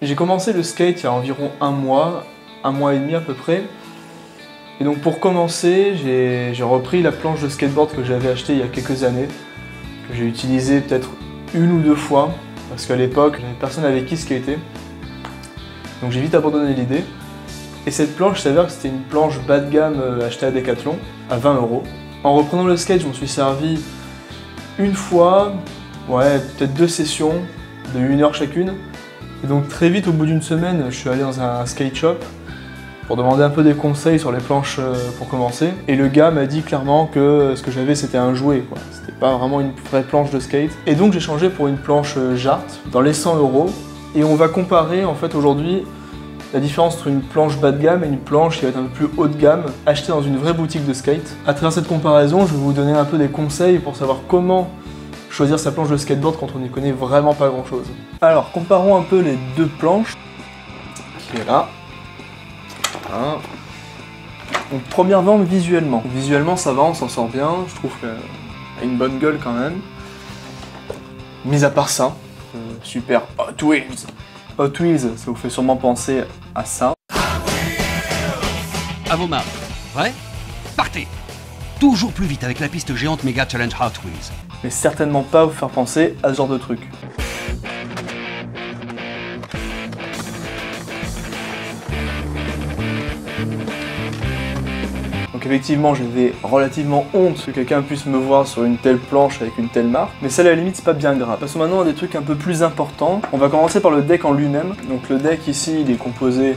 J'ai commencé le skate il y a environ un mois et demi à peu près. Et donc pour commencer, j'ai repris la planche de skateboard que j'avais achetée il y a quelques années, que j'ai utilisée peut-être une ou deux fois, parce qu'à l'époque, j'avais personne avec qui skater. Donc j'ai vite abandonné l'idée. Et cette planche, il s'avère que c'était une planche bas de gamme achetée à Decathlon, à 20 €. En reprenant le skate, je m'en suis servi une fois, ouais, peut-être 2 sessions de 1 heure chacune. Et donc très vite, au bout d'une semaine, je suis allé dans un skate shop pour demander un peu des conseils sur les planches pour commencer. Et le gars m'a dit clairement que ce que j'avais, c'était un jouet, quoi. C'était pas vraiment une vraie planche de skate. Et donc j'ai changé pour une planche Jart dans les 100 €. Et on va comparer en fait aujourd'hui la différence entre une planche bas de gamme et une planche qui va être un peu plus haut de gamme, achetée dans une vraie boutique de skate. À travers cette comparaison, je vais vous donner un peu des conseils pour savoir comment choisir sa planche de skateboard quand on n'y connaît vraiment pas grand chose. Alors, comparons un peu les deux planches, qui est là. Voilà. Donc, première vente visuellement. Visuellement, ça va, on s'en sort bien, je trouve qu'elle a une bonne gueule quand même. Mis à part ça, super Hot Wheels. Hot Wheels, ça vous fait sûrement penser à ça. À vos marques, prêts? Partez! Toujours plus vite avec la piste géante Mega Challenge Hot Wheels. Mais certainement pas vous faire penser à ce genre de truc. Donc effectivement, j'avais relativement honte que quelqu'un puisse me voir sur une telle planche avec une telle marque, mais ça à la limite c'est pas bien grave. Passons maintenant à des trucs un peu plus importants. On va commencer par le deck en lui-même. Donc le deck ici, il est composé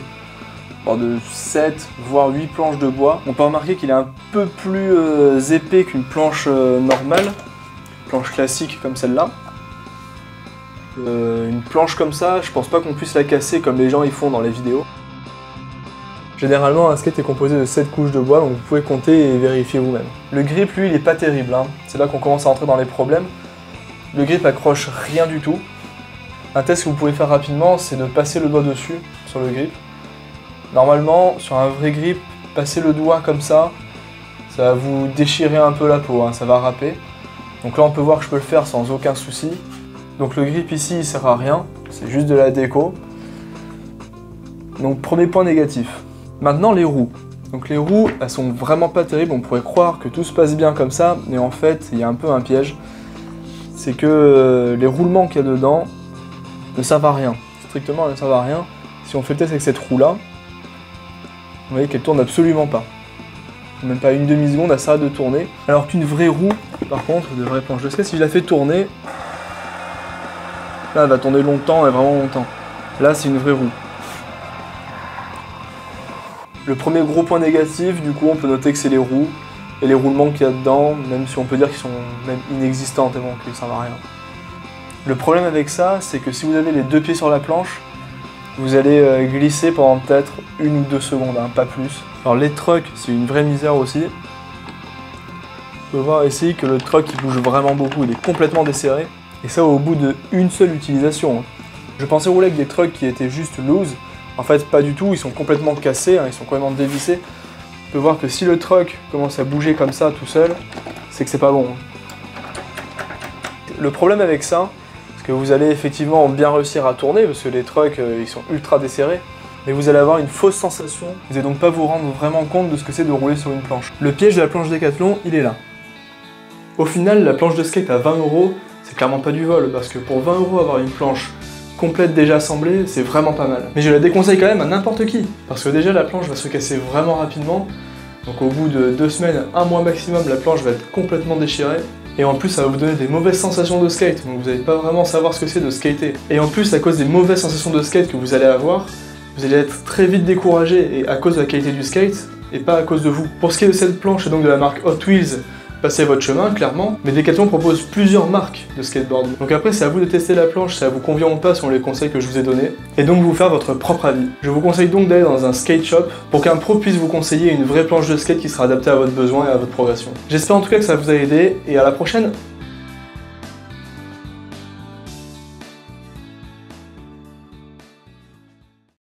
de 7 voire 8 planches de bois. On peut remarquer qu'il est un peu plus épais qu'une planche normale, planche classique comme celle-là. Une planche comme ça, je pense pas qu'on puisse la casser comme les gens y font dans les vidéos. Généralement, un skate est composé de 7 couches de bois, donc vous pouvez compter et vérifier vous-même. Le grip, lui, il est pas terrible, hein. C'est là qu'on commence à rentrer dans les problèmes. Le grip accroche rien du tout. Un test que vous pouvez faire rapidement, c'est de passer le doigt dessus, sur le grip. Normalement, sur un vrai grip, passer le doigt comme ça va vous déchirer un peu la peau, hein, ça va râper. Donc là, on peut voir que je peux le faire sans aucun souci. Donc le grip ici, il sert à rien, c'est juste de la déco. Donc premier point négatif. Maintenant, les roues. Donc les roues, elles sont vraiment pas terribles, on pourrait croire que tout se passe bien comme ça, mais en fait, il y a un peu un piège. C'est que les roulements qu'il y a dedans ne servent à rien. Strictement, elles ne servent à rien. Si on fait le test avec cette roue-là, vous voyez qu'elle tourne absolument pas. Même pas une demi-seconde, elle s'arrête de tourner. Alors qu'une vraie roue, par contre, de vraie planche de skate, si je la fais tourner, là elle va tourner longtemps et vraiment longtemps. Là c'est une vraie roue. Le premier gros point négatif, du coup, on peut noter que c'est les roues et les roulements qu'il y a dedans, même si on peut dire qu'ils sont même inexistants tellement qu'ils ne servent à rien. Le problème avec ça, c'est que si vous avez les deux pieds sur la planche, vous allez glisser pendant peut-être 1 ou 2 secondes, hein, pas plus. Alors les trucks, c'est une vraie misère aussi. Vous pouvez voir ici que le truck il bouge vraiment beaucoup, il est complètement desserré. Et ça au bout d'une seule utilisation. Je pensais rouler avec des trucks qui étaient juste loose. En fait, pas du tout, ils sont complètement cassés, hein, ils sont complètement dévissés. On peut voir que si le truck commence à bouger comme ça tout seul, c'est que c'est pas bon. Le problème avec ça, c'est que vous allez effectivement bien réussir à tourner, parce que les trucks ils sont ultra desserrés, mais vous allez avoir une fausse sensation, vous n'allez donc pas vous rendre vraiment compte de ce que c'est de rouler sur une planche. Le piège de la planche Decathlon, il est là. Au final, la planche de skate à 20 €, c'est clairement pas du vol, parce que pour 20 € avoir une planche complète déjà assemblée, c'est vraiment pas mal. Mais je la déconseille quand même à n'importe qui, parce que déjà la planche va se casser vraiment rapidement, donc au bout de 2 semaines, 1 mois maximum, la planche va être complètement déchirée, et en plus ça va vous donner des mauvaises sensations de skate, donc vous n'allez pas vraiment savoir ce que c'est de skater. Et en plus, à cause des mauvaises sensations de skate que vous allez avoir, vous allez être très vite découragé, et à cause de la qualité du skate, et pas à cause de vous. Pour ce qui est de cette planche et donc de la marque Hot Wheels, passez votre chemin, clairement, mais Decathlon propose plusieurs marques de skateboard. Donc après, c'est à vous de tester la planche, si ça vous convient ou pas selon les conseils que je vous ai donnés, et donc vous faire votre propre avis. Je vous conseille donc d'aller dans un skate shop pour qu'un pro puisse vous conseiller une vraie planche de skate qui sera adaptée à votre besoin et à votre progression. J'espère en tout cas que ça vous a aidé, et à la prochaine.